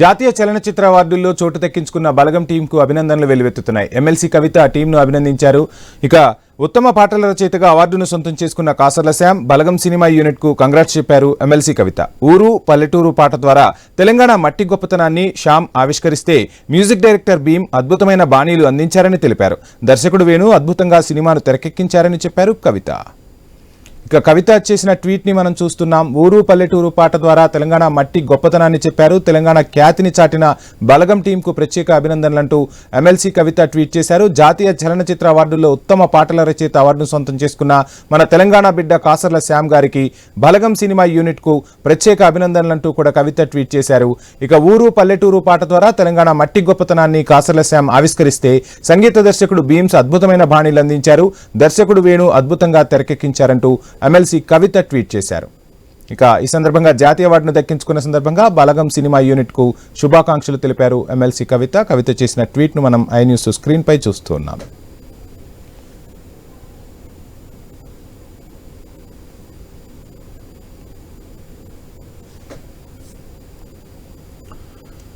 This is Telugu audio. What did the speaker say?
జాతీయ చలనచిత్ర అవార్డుల్లో చోటు దక్కించుకున్న బలగం టీంకు అభినందనలు వెల్లువెత్తుతున్నాయి. ఎమ్మెల్సీ కవిత టీంను అభినందించారు. ఇక ఉత్తమ పాటల రచయితగా అవార్డును సొంతం చేసుకున్న కాసర్ల శ్యామ్ బలగం సినిమా యూనిట్కు కంగ్రాట్స్ చెప్పారు ఎమ్మెల్సీ కవిత. ఊరు పల్లెటూరు పాట ద్వారా తెలంగాణ మట్టి గొప్పతనాన్ని శ్యామ్ ఆవిష్కరిస్తే మ్యూజిక్ డైరెక్టర్ భీమ్ అద్భుతమైన బాణీలు అందించారని తెలిపారు. దర్శకుడు వేణు అద్భుతంగా సినిమాను తెరకెక్కించారని చెప్పారు కవిత. ఇక కవిత చేసిన ట్వీట్ ని మనం చూస్తున్నాం. ఊరు పల్లెటూరు పాట ద్వారా తెలంగాణ మట్టి గొప్పతనాన్ని చెప్పారు. తెలంగాణ ఖ్యాతిని చాటిన బలగం టీంకు ప్రత్యేక అభినందనలంటూ ఎమ్మెల్సీ కవిత ట్వీట్ చేశారు. జాతీయ చలనచిత్ర అవార్డుల్లో ఉత్తమ పాటల రచయిత అవార్డును సొంతం చేసుకున్న మన తెలంగాణ బిడ్డ కాసర్ల శ్యామ్ గారికి బలగం సినిమా యూనిట్ కు ప్రత్యేక అభినందనలంటూ కూడా కవిత ట్వీట్ చేశారు. ఇక ఊరు పల్లెటూరు పాట ద్వారా తెలంగాణ మట్టి గొప్పతనాన్ని కాసర్ల శ్యామ్ ఆవిష్కరిస్తే సంగీత దర్శకుడు భీమ్స్ అద్భుతమైన బాణీలు అందించారు. దర్శకుడు వేణు అద్భుతంగా తెరకెక్కించారంటూ ఎమ్మెల్సీ కవిత ట్వీట్ చేశారు. ఇక ఈ సందర్భంగా జాతీయ అవార్డును దక్కించుకున్న సందర్భంగా బలగం సినిమా యూనిట్ కు శుభాకాంక్షలు తెలిపారు ఎమ్మెల్సీ కవిత. కవిత చేసిన ట్వీట్ ను మనం ఐ న్యూస్ స్క్రీన్ పై చూస్తున్నాం.